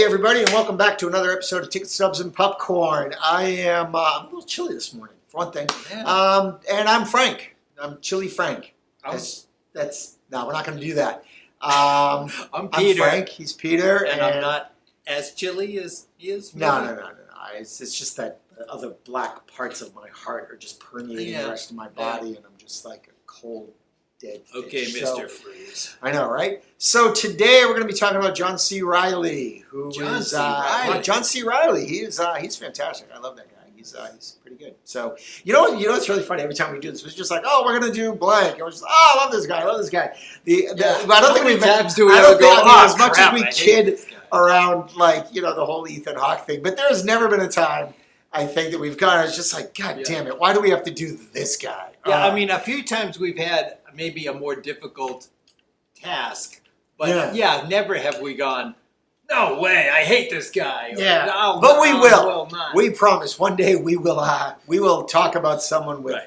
Hey everybody, and welcome back to another episode of Tickets, Stubs, and Popcorn. I am I'm a little chilly this morning, for one thing. Yeah. And I'm Frank. I'm Chilly Frank. That's no, we're not going to do that. I'm Peter. I'm Frank. He's Peter, and I'm not as chilly as he is. No. It's just that the other black parts of my heart are just permeating the rest of my body, and I'm just like a cold, dead fish. Okay, Mr. Freeze. I know, right? So today we're going to be talking about John C. Reilly, John C. Reilly. He's fantastic. I love that guy. He's pretty good. So you know what's really funny? Every time we do this, it's just like, oh, we're going to do blank. And we're just, oh, I love this guy. I love this guy. But I don't think we've times do I we don't ever think go, oh, as much crap, as we I hate kid this guy. around the whole Ethan Hawke thing. But there's never been a time I think that we've gone. It's just like, God damn it! Why do we have to do this guy? Yeah, I mean, a few times we've had maybe a more difficult task, but never have we gone, no way, I hate this guy. Or, but we will. Well, not. We promise one day we will talk about someone with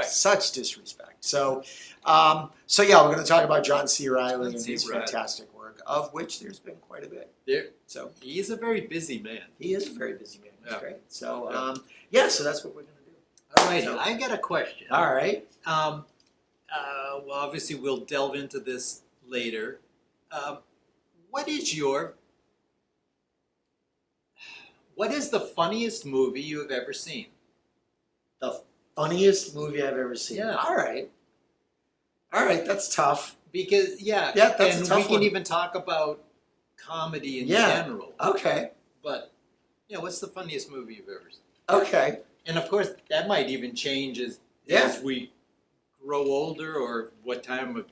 such disrespect. So we're going to talk about John C. Reilly and his fantastic work, of which there's been quite a bit. So he's a very busy man. He is a very busy man. That's great. So so that's what we're going to do. All right, I got a question. All right. Well, obviously we'll delve into this later. What is the funniest movie you have ever seen? The funniest movie I've ever seen. Yeah. All right, that's tough. Because that's a tough we can one. even talk about comedy in general. Okay. But what's the funniest movie you've ever seen? Okay. And of course, that might even change as we grow older, or what time of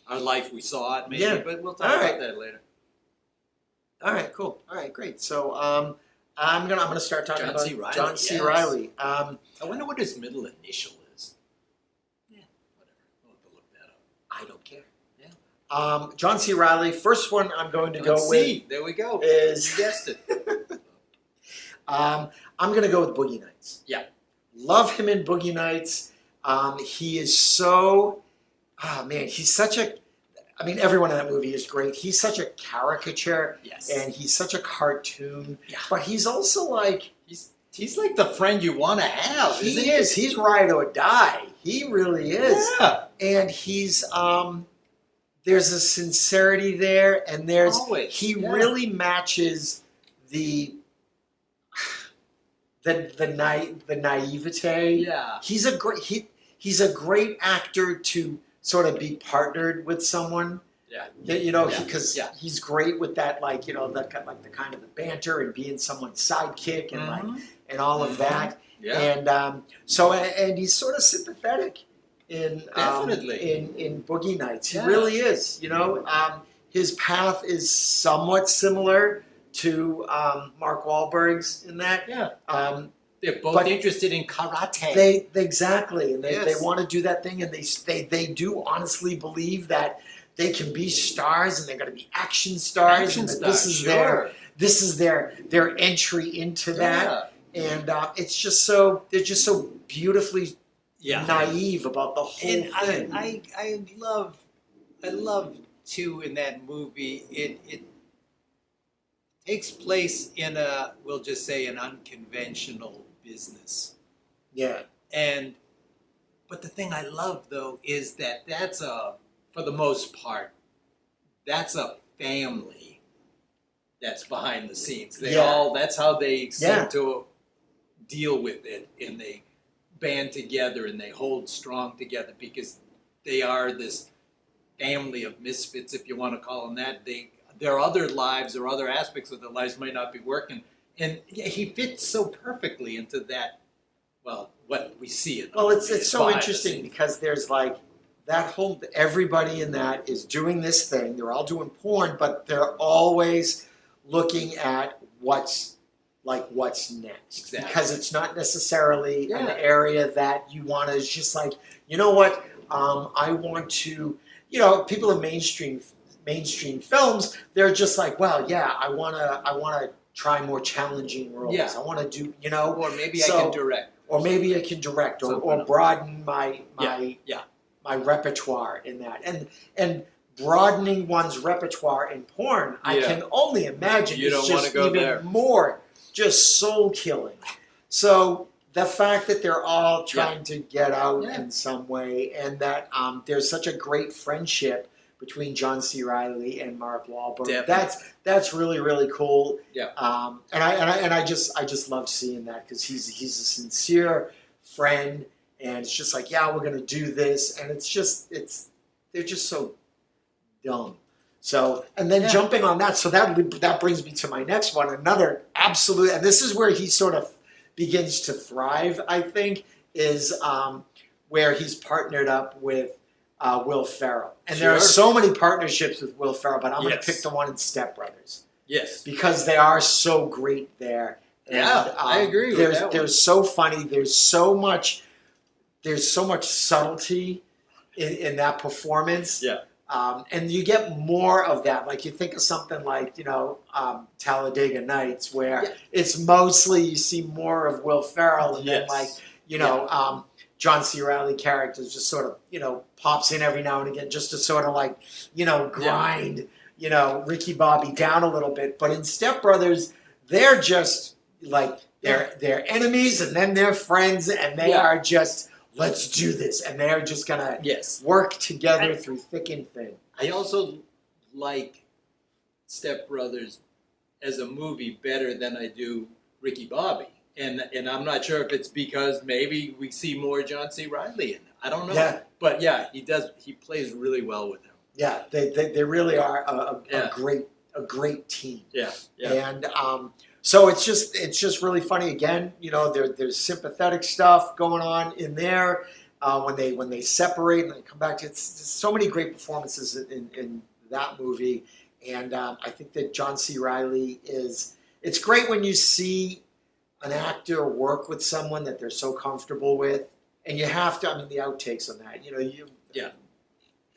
our life we saw it, maybe. But we'll talk about that later. All right, cool. All right, great. So I'm gonna start talking about John C. Reilly. I wonder what his middle initial is. Yeah, whatever. We'll have to look that up. I don't care. Yeah. John C. Reilly. First one I'm going to go with. There we go. Is you guessed it. I'm going to go with Boogie Nights. Yeah. Love him in Boogie Nights. He is so, he's such a, everyone in that movie is great. He's such a caricature. Yes. And he's such a cartoon. Yeah. But he's also like, he's like the friend you want to have, isn't he? He is. He's ride or die. He really is. Yeah. And he's, there's a sincerity there, and he really matches the naivete. Yeah. He's a great actor to sort of be partnered with someone. Yeah. Because he's great with that, the kind of the banter and being someone's sidekick and and all of that. Yeah. And he's sort of sympathetic in Boogie Nights. He really is. His path is somewhat similar to Mark Wahlberg's in that. Yeah. They're both interested in karate. Exactly. And they want to do that thing, and they do honestly believe that they can be stars, and they're going to be action stars. This is their entry into that. And it's just they're just so beautifully naive about the whole thing. I love too in that movie. It takes place in we'll just say an unconventional business. Yeah. But the thing I love though is that for the most part, that's a family that's behind the scenes. That's how they seem to deal with it, and they band together and they hold strong together because they are this family of misfits, if you want to call them that. Their other lives or other aspects of their lives might not be working. And he fits so perfectly into that, what we see in it's so interesting because there's everybody in that is doing this thing. They're all doing porn, but they're always looking at what's next. Exactly. Because it's not necessarily an area that you want to, it's just like, you know what, I want to, people in mainstream films, they're just like, well, I want to try more challenging roles. I want to do, or maybe I can direct. Or maybe I can direct or broaden my repertoire in that. And broadening one's repertoire in porn, I can only imagine you it's don't just go even there. more just soul killing. So the fact that they're all trying to get out in some way, and that there's such a great friendship between John C. Reilly and Mark Wahlberg, that's really, really cool. Yeah. And I just love seeing that, because he's a sincere friend, and it's just like, yeah, we're gonna do this, and they're just so dumb. So, and then jumping on that, so that brings me to my next one, another absolute, and this is where he sort of begins to thrive, I think, is where he's partnered up with Will Ferrell. And there are so many partnerships with Will Ferrell, but I'm going to pick the one in Step Brothers. Yes. Because they are so great there. And, I agree with that. They're so funny. There's so much subtlety in that performance. Yeah. And you get more of that. Like, you think of something like, Talladega Nights, where it's mostly, you see more of Will Ferrell, and then, like, John C. Reilly characters just sort of, pops in every now and again, just to sort of like, grind, Ricky Bobby down a little bit. But in Step Brothers, they're just like, they're enemies, and then they're friends, and they are just, let's do this, and they're just gonna work together through thick and thin. I also like Step Brothers as a movie better than I do Ricky Bobby, and I'm not sure if it's because maybe we see more John C. Reilly in it. I don't know. Yeah. But he does. He plays really well with him. Yeah, they really are a great team. Yeah. And so it's just really funny. Again, there's sympathetic stuff going on in there when they separate and they come back to it. It's so many great performances in that movie, and I think that John C. Reilly it's great when you see an actor work with someone that they're so comfortable with, and you have to. I mean, the outtakes on that, you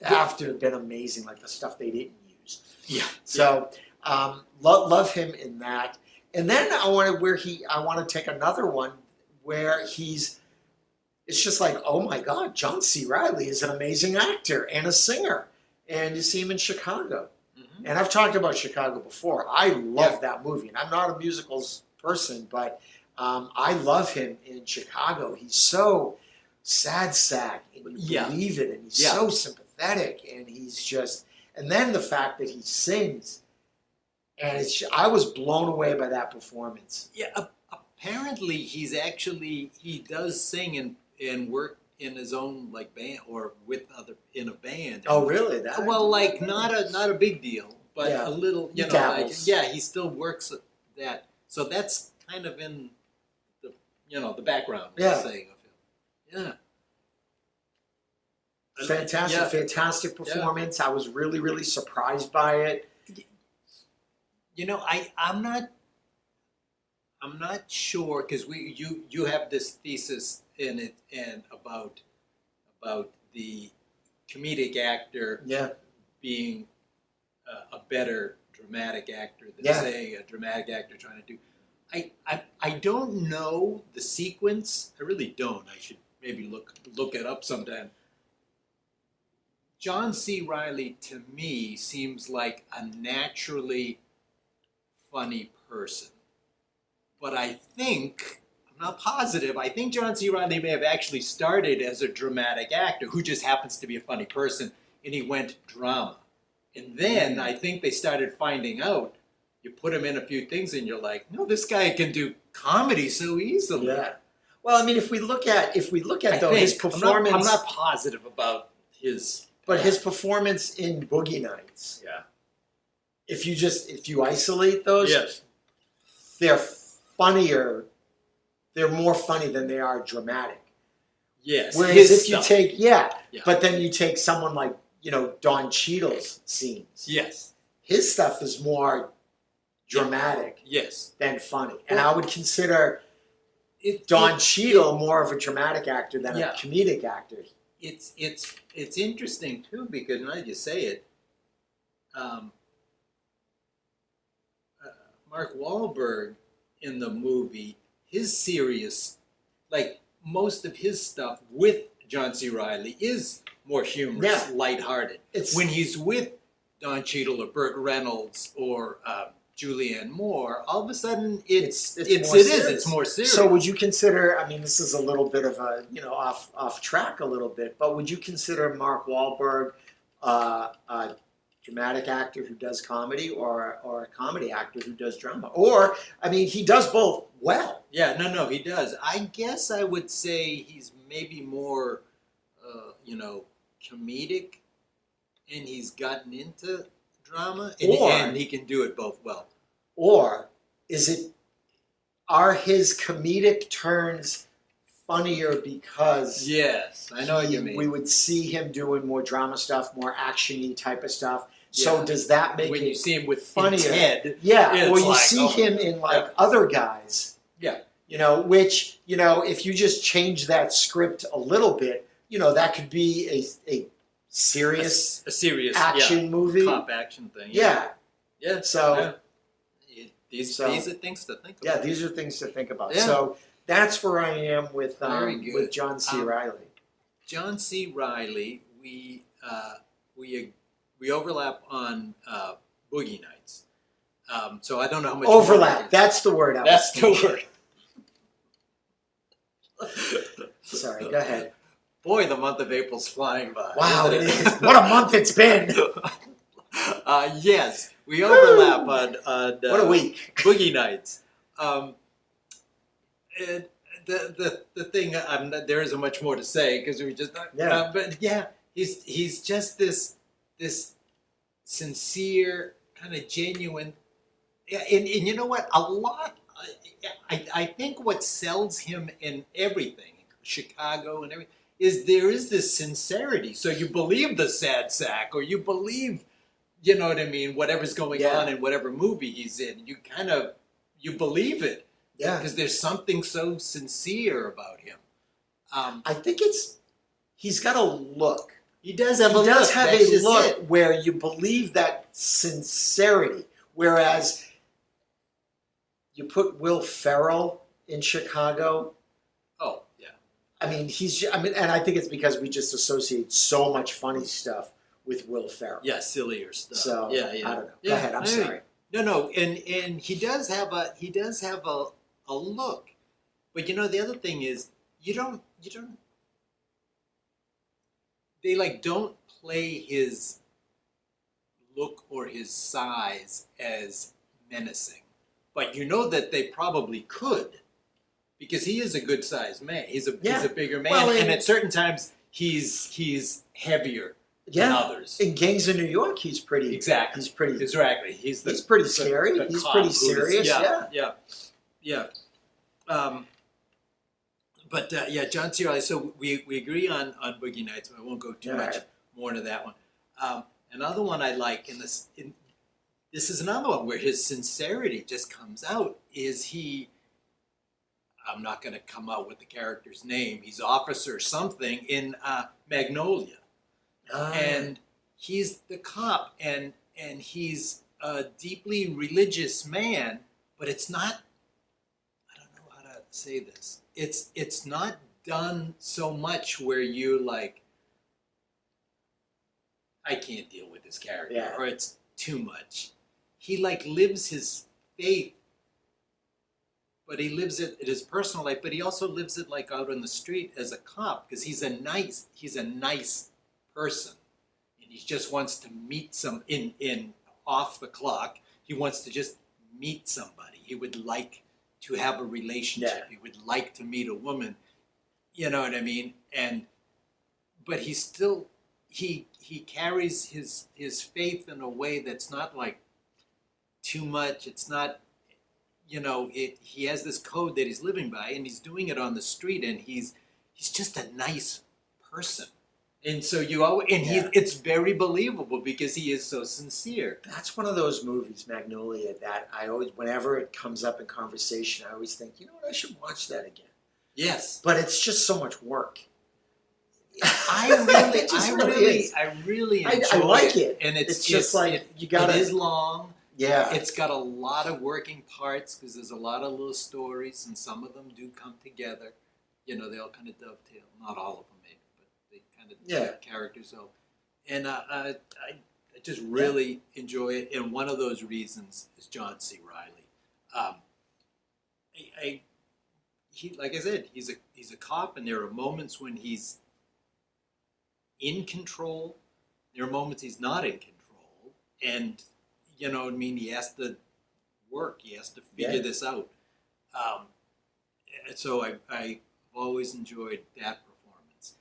have to have been amazing, like the stuff they didn't use. Yeah. So love him in that. And then I want to take another one where it's just like, oh my God, John C. Reilly is an amazing actor and a singer. And you see him in Chicago. Mm-hmm. And I've talked about Chicago before. I love that movie. And I'm not a musicals person, but I love him in Chicago. He's so sad sack, and you believe it, and he's so sympathetic, and he's just, and then the fact that he sings. And I was blown away by that performance. Yeah, apparently he does sing and work in his own like band or in a band. Oh, really? Well, like not a big deal, but a little. He still works at that. So that's kind of in the background. Let's say of him. Yeah. Fantastic performance. I was really, really surprised by it. I'm not sure, because you have this thesis in it and about the comedic actor being a better dramatic actor than say a dramatic actor trying to do. I don't know the sequence. I really don't. I should maybe look it up sometime. John C. Reilly to me seems like a naturally funny person. But I think, I'm not positive, I think John C. Reilly may have actually started as a dramatic actor who just happens to be a funny person, and he went drama. And then I think they started finding out, you put him in a few things and you're like, no, this guy can do comedy so easily. Yeah. Well, I mean, if we look at his performance, I'm not positive about his. But his performance in Boogie Nights. Yeah. If you isolate those, they're funnier. They're more funny than they are dramatic. Yes. Whereas if you take but then you take someone like Don Cheadle's scenes. Yes. His stuff is more dramatic. Than funny, and I would consider Don Cheadle more of a dramatic actor than a comedic actor. It's interesting too, because now that you say it, Mark Wahlberg in the movie, his serious, like most of his stuff with John C. Reilly is more humorous, lighthearted. When he's with Don Cheadle or Burt Reynolds or Julianne Moore, all of a sudden it's more serious. So would you consider? I mean, this is a little bit of a off track a little bit, but would you consider Mark Wahlberg a dramatic actor who does comedy, or a comedy actor who does drama? Or I mean, he does both well. Yeah, no, he does. I guess I would say he's maybe more, comedic, and he's gotten into drama, and he can do it both well. Or are his comedic turns funnier because yes, I know what you mean. We would see him doing more drama stuff, more action-y type of stuff. So does that make when it you see him with funnier? Ted, or you see him in other guys. Yeah. Which, if you just change that script a little bit, that could be a serious action movie. Cop action thing. Yeah. Yeah. So these are things to think about. Yeah, these are things to think about. Yeah. So that's where I am with John C. Reilly. John C. Reilly, we overlap on Boogie Nights. So I don't know how much overlap. That's the word. That's the word. Sorry, go ahead. Boy, the month of April's flying by. Wow, it is. What a month it's been. Yes, we overlap on what a week. Boogie Nights. The thing, there isn't much more to say because we just but yeah, he's just this sincere, kind of genuine. Yeah, and you know what? A lot. I think what sells him in everything, Chicago and everything, is there is this sincerity. So you believe the sad sack, or you believe, you know what I mean, whatever's going on in whatever movie he's in. You believe it. Yeah. Because there's something so sincere about him. I think he's got a look. He does have a look. He does have a look where you believe that sincerity. Whereas you put Will Ferrell in Chicago. Oh, yeah. I mean, and I think it's because we just associate so much funny stuff with Will Ferrell. Yeah, sillier stuff. So, yeah. I don't know. Go ahead, I'm sorry. No, and he does have a look. But the other thing is they don't play his look or his size as menacing. But that they probably could, because he is a good sized man. He's a bigger man, and at certain times he's heavier than others. In Gangs of New York, he's pretty. Exactly. He's pretty. Exactly. He's pretty scary. He's pretty serious. Yeah. But John C. Reilly. So we agree on Boogie Nights. I won't go too much more into that one. Another one I like this is another one where his sincerity just comes out. I'm not going to come out with the character's name. He's Officer something in Magnolia. And he's the cop, and he's a deeply religious man, but it's not, I don't know how to say this. It's not done so much where you're like, I can't deal with this character, or it's too much. He lives his faith, but he lives it in his personal life, but he also lives it out on the street as a cop, because he's a nice person, and he just wants to meet some in off the clock. He wants to just meet somebody. He would like to have a relationship. He would like to meet a woman. You know what I mean? But he still he carries his faith in a way that's not too much. It's not, he has this code that he's living by, and he's doing it on the street, and he's just a nice person. And so it's very believable because he is so sincere. That's one of those movies, Magnolia, that I always, whenever it comes up in conversation, I always think, I should watch that again. Yes. But it's just so much work. I really enjoy I like it. And it's just you got it is long. Yeah. It's got a lot of working parts because there's a lot of little stories, and some of them do come together. They all kind of dovetail. Not all of them, maybe. kind of Yeah. character. So, and I just really enjoy it. And one of those reasons is John C. Reilly. He, like I said, he's a cop, and there are moments when he's in control. There are moments he's not in control, and you know what I mean. He has to work. He has to figure this out. So I've always enjoyed that performance.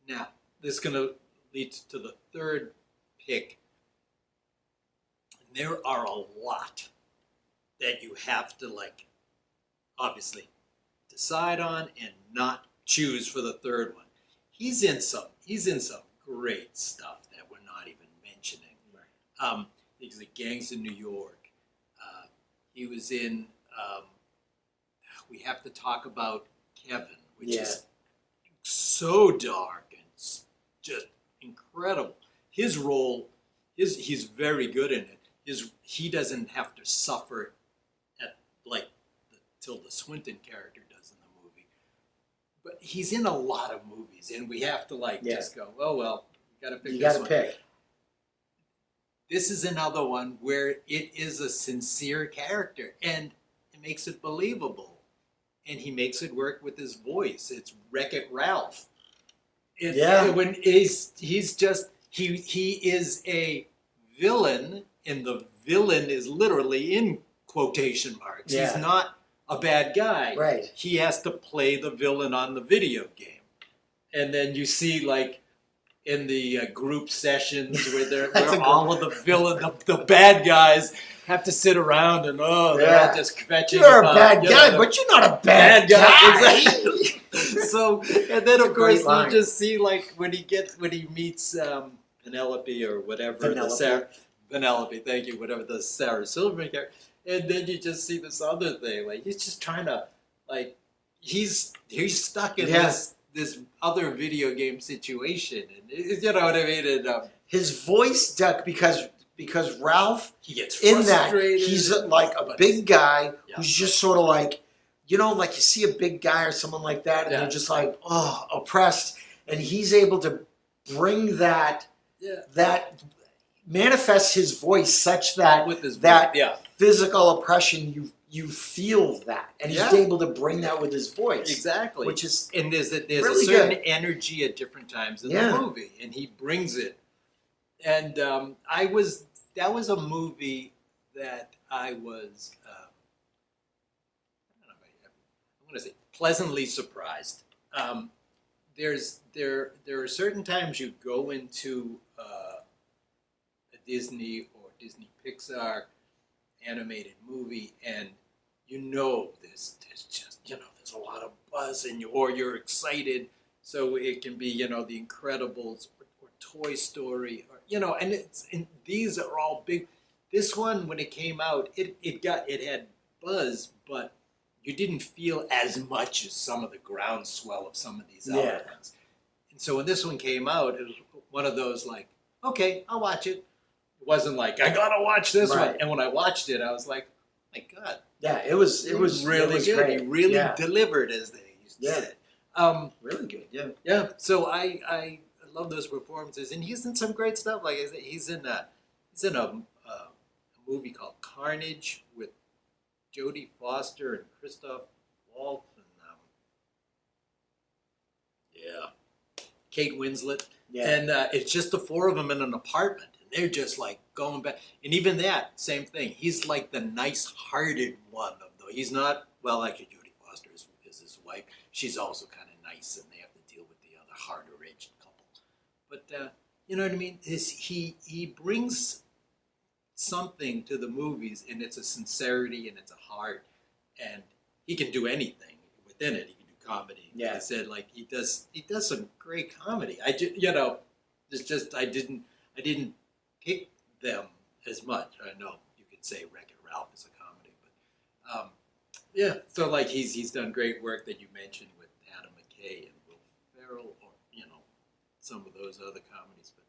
Now, this is going to lead to the third pick. There are a lot that you have to, like, obviously decide on and not choose for the third one. He's in some great stuff that we're not even mentioning. Right. He's in Gangs in New York. He was in. We have to talk about Kevin, which is so dark and just incredible. His role, he's very good in it. He doesn't have to suffer at like the Tilda Swinton character does in the movie. But he's in a lot of movies, and we have to just go, oh well, we got to pick this one. Pick. This is another one where it is a sincere character, and it makes it believable. And he makes it work with his voice. It's Wreck-It Ralph. When he's just he is a villain, and the villain is literally in quotation marks. Yeah. He's not a bad guy. Right. He has to play the villain on the video game, and then you see in the group sessions where all of the villain, the bad guys have to sit around and they're all just kvetching. You're a bad guy, but you're not a bad guy. Exactly. So, and then of course you just see when he meets Penelope or whatever Penelope, thank you, whatever the Sarah Silverman character, and then you just see this other thing, he's just trying to he's stuck in this other video game situation, and you know what I mean. And his voice duck because Ralph, he gets in that frustrated. He's like a big guy who's just sort of like you see a big guy or someone like that, and they're just oppressed, and he's able to bring that manifest his voice such that with his physical oppression you feel that, and he's able to bring that with his voice. Exactly. Which is and there's really a certain good energy at different times in the movie, and he brings it. And that was a movie that I was, I'm going to say pleasantly surprised. There are certain times you go into a Disney or Disney Pixar animated movie, and there's just there's a lot of buzz, or you're excited. So it can be The Incredibles or Toy Story, and these are all big. This one, when it came out, it had buzz, but you didn't feel as much as some of the groundswell of some of these other ones. And so when this one came out, it was one of those okay, I'll watch it. It wasn't I gotta watch this one. And when I watched it, I was like, oh my God. Yeah, it was really good. Great. He really delivered, as they used to say. Really good. Yeah. Yeah. So I love those performances, and he's in some great stuff. Like I said, he's in a movie called Carnage with Jodie Foster and Christoph Waltz and Kate Winslet. Yeah. And it's just the four of them in an apartment. They're just going back, and even that same thing. He's the nice-hearted one of those. He's not actually Jodie Foster is his wife. She's also kind of nice, and they have to deal with the other harder-aged couple. But you know what I mean? He brings something to the movies, and it's a sincerity and it's a heart, and he can do anything within it. He can do comedy. Yeah. Like I said, he does some great comedy. I didn't pick them as much. I know you could say Wreck-It Ralph is a comedy, but so he's done great work that you mentioned with Adam McKay and Will Ferrell, or some of those other comedies. But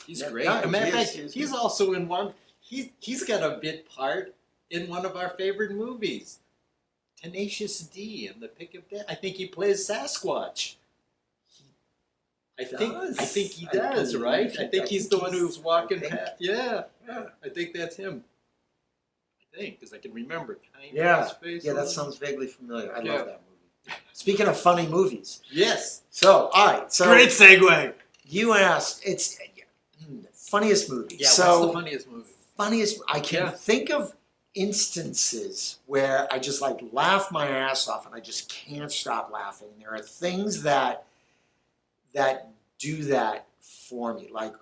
he's great. As a matter of fact, he's also in one. He's got a bit part in one of our favorite movies, Tenacious D and the Pick of Death. I think he plays Sasquatch. I think he does, right? I think he's the one who's walking past. Yeah, I think that's him. I think, because I can remember kind of his face. Yeah, that sounds vaguely familiar. I love that movie. Speaking of funny movies. Yes. So, all right. So great segue. You asked, it's funniest movie. Yeah, so, what's the funniest movie? Funniest, I can think of instances where I just like laugh my ass off and I just can't stop laughing. There are things that do that for me. Like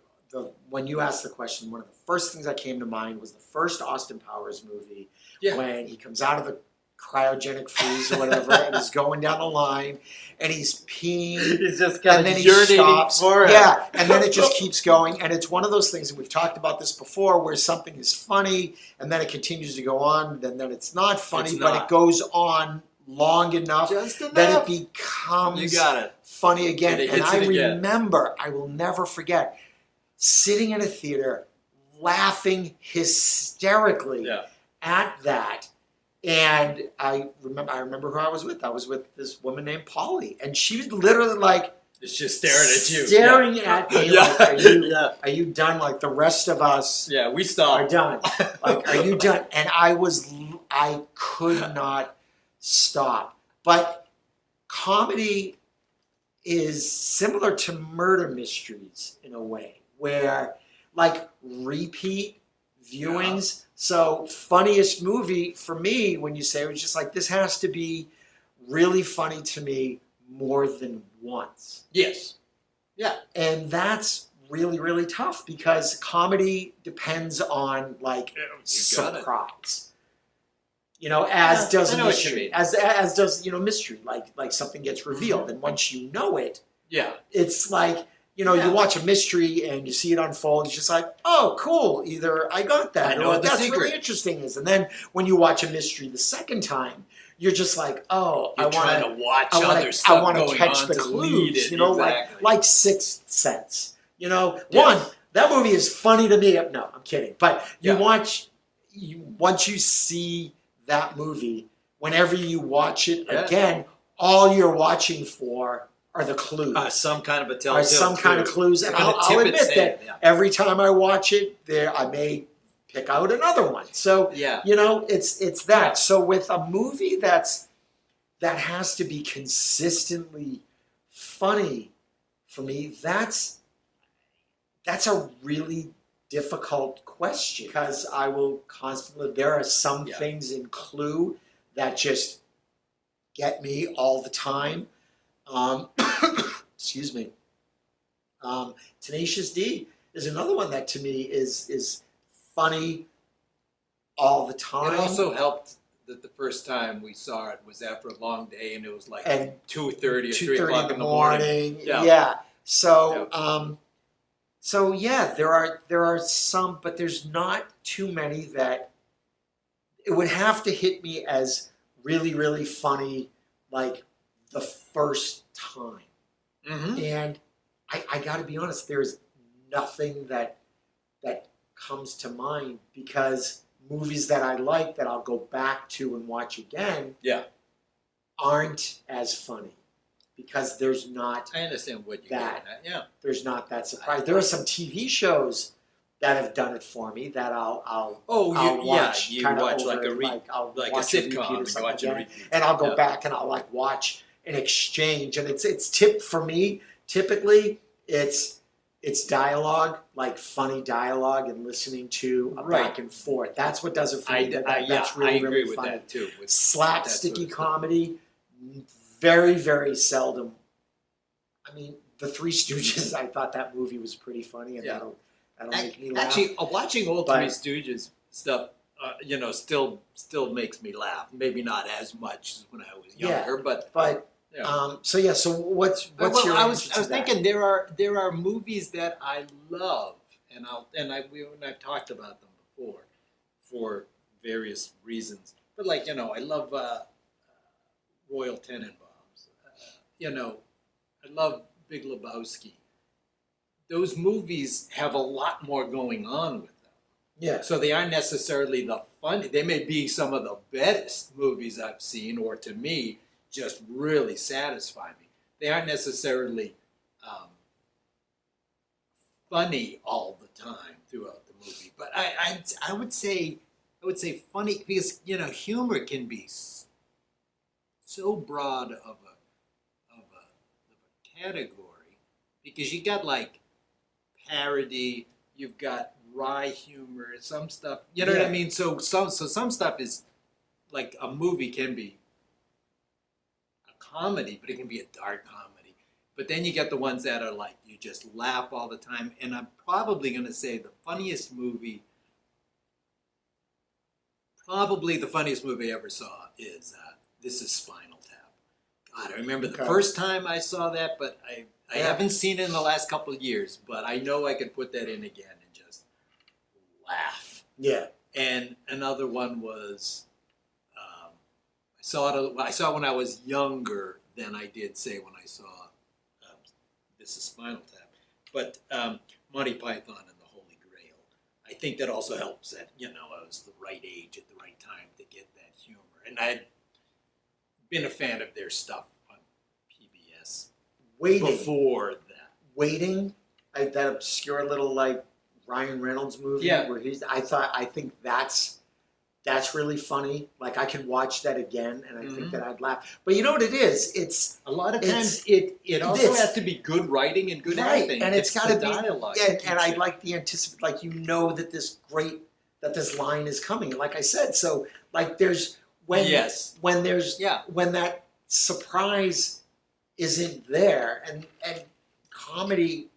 when you asked the question, one of the first things that came to mind was the first Austin Powers movie when he comes out of the cryogenic freeze or whatever and he's going down the line and he's peeing. He's just kind and of then he stops. For it. Yeah, and then it just keeps going. And it's one of those things, and we've talked about this before, where something is funny and then it continues to go on, and then it's not funny, but it goes on long enough that it becomes funny again. And I remember, I will never forget, sitting in a theater laughing hysterically at that. And I remember who I was with. I was with this woman named Polly, and she was literally like, it's just staring at you, staring at me. Like, are you done? Like the rest of us, we stopped. Are done. Like, are you done? And I could not stop. But comedy is similar to murder mysteries in a way, where like repeat viewings. So funniest movie for me, when you say it, was just like, this has to be really funny to me more than once. Yes. Yeah. And that's really, really tough because comedy depends on like surprise. You know, as does a mystery. As does, mystery. Like something gets revealed. And once you know it, it's like, you watch a mystery and you see it unfold. It's just like, oh, cool. Either I got that, or that's really interesting is. And then when you watch a mystery the second time, you're just like, oh, I want to catch the clues. Like Sixth Sense. That movie is funny to me. No, I'm kidding. But once you see that movie, whenever you watch it again, all you're watching for are the clues. Some kind of a telltale. Some kind of clues. And I'll admit that every time I watch it, I may pick out another one. So, it's that. Yeah. So with a movie that has to be consistently funny for me, that's a really difficult question because I will constantly, there are some things in Clue that just get me all the time. Excuse me. Tenacious D is another one that to me is funny all the time. It also helped that the first time we saw it was after a long day and it was like 2:30 or 3 o'clock in the morning. Yeah. So there are some, but there's not too many that it would have to hit me as really, really funny like the first time. Mm-hmm. And I got to be honest, there's nothing that comes to mind because movies that I like that I'll go back to and watch again aren't as funny because there's not. I understand what you're getting at. Yeah, there's not that surprise. There are some TV shows that have done it for me that I'll watch. You watch like a sitcom, and I'll go back and I'll like watch an exchange, and it's for me. Typically, it's dialogue, like funny dialogue, and listening to a back and forth. That's what does it for me. That's really, I agree really with funny. that too. Slapsticky comedy, very, very seldom. I mean, The Three Stooges. I thought that movie was pretty funny, and that'll make me laugh. Actually, watching old Three Stooges stuff, still makes me laugh. Maybe not as much as when I was younger, but. So what's your? I was thinking there are movies that I love, and I've talked about them before, for various reasons. But I love Royal Tenenbaums. I love Big Lebowski. Those movies have a lot more going on with them. Yeah. So they aren't necessarily the funny. They may be some of the best movies I've seen, or to me, just really satisfy me. They aren't necessarily funny all the time throughout the movie. But I would say funny because humor can be so broad of a category because you got like parody, you've got wry humor, some stuff. You know what I mean? So some stuff is like a movie can be a comedy, but it can be a dark comedy. But then you get the ones that are like you just laugh all the time. And I'm probably going to say the funniest movie I ever saw is this is Spinal Tap. God, I remember the first time I saw that, but I haven't seen it in the last couple of years. But I know I could put that in again and just laugh. Yeah. And another one was I saw it when I was younger than I did say when I saw this is Spinal Tap. But Monty Python and the Holy Grail. I think that also helps that I was the right age at the right time to get that humor, and I'd been a fan of their stuff on PBS before that. Waiting, that obscure little like Ryan Reynolds movie where I think that's really funny. Like I could watch that again and I think that I'd laugh. But you know what it is? It's a lot of times it also has to be good writing and good acting. And it's got to be dialogue. And I like the anticipate, like that this line is coming. And like I said, so like there's when that surprise isn't there and comedy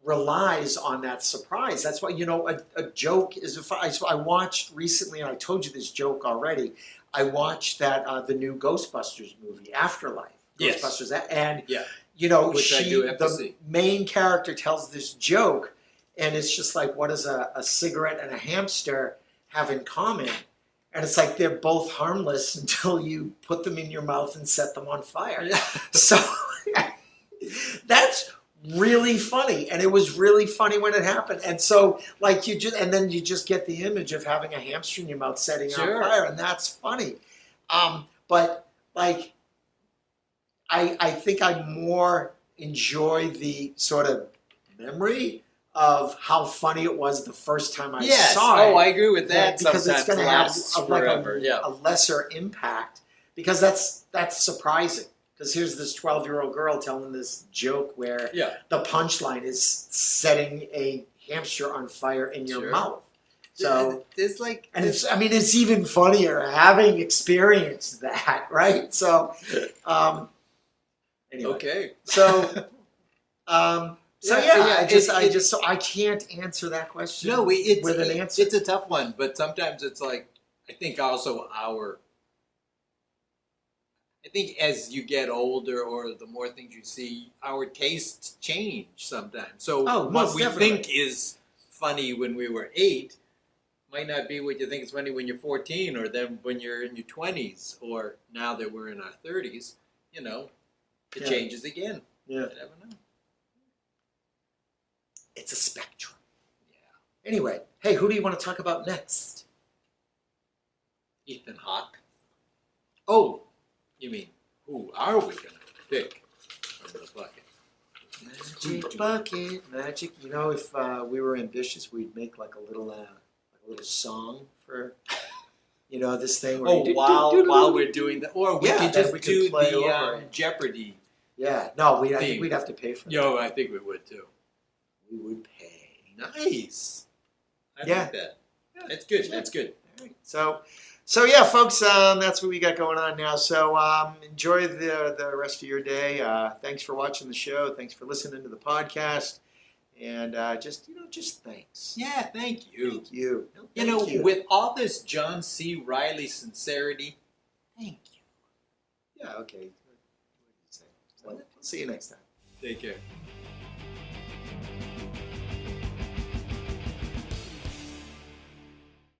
relies on that surprise. That's why, a joke is I watched recently, and I told you this joke already, I watched that the new Ghostbusters movie, Afterlife. Yes. Ghostbusters, and which I do have to the see. main character tells this joke, and it's just like, what does a cigarette and a hamster have in common? And it's like they're both harmless until you put them in your mouth and set them on fire. So that's really funny, and it was really funny when it happened. And so, like then you just get the image of having a hamster in your mouth setting on fire, and that's funny. But like, I think I more enjoy the sort of memory of how funny it was the first time I saw it. Oh, I agree with that. Because it's going to have a a lesser impact. Because that's surprising. Because here's this 12-year-old girl telling this joke where the punchline is setting a hamster on fire in your mouth. So there's like, and it's even funnier having experienced that, right? So, anyway. Okay. So, I can't answer that question. No, with an answer. It's a tough one, but sometimes it's like I think also I think as you get older or the more things you see, our tastes change sometimes. So what we think is funny when we were 8 might not be what you think is funny when you're 14 or then when you're in your 20s or now that we're in our 30s, it changes again. Yeah. You never know. It's a spectrum. Yeah. Anyway, hey, who do you want to talk about next? Ethan Hawke. Oh, you mean who are we going to pick from the bucket? Magic bucket, magic. If we were ambitious, we'd make like a little song for this thing. Where while we're doing that, or we could just do the Jeopardy. Yeah, no, I think we'd have to pay for that. I think we would too. We would pay. Nice. I like that. Yeah, that's good. That's good. All right. So yeah, folks, that's what we got going on now. So enjoy the rest of your day. Thanks for watching the show. Thanks for listening to the podcast. And just thanks. Yeah, thank you. Thank you. With all this John C. Reilly sincerity, thank you. Yeah, okay. What did you say? Well, see you next time. Take care.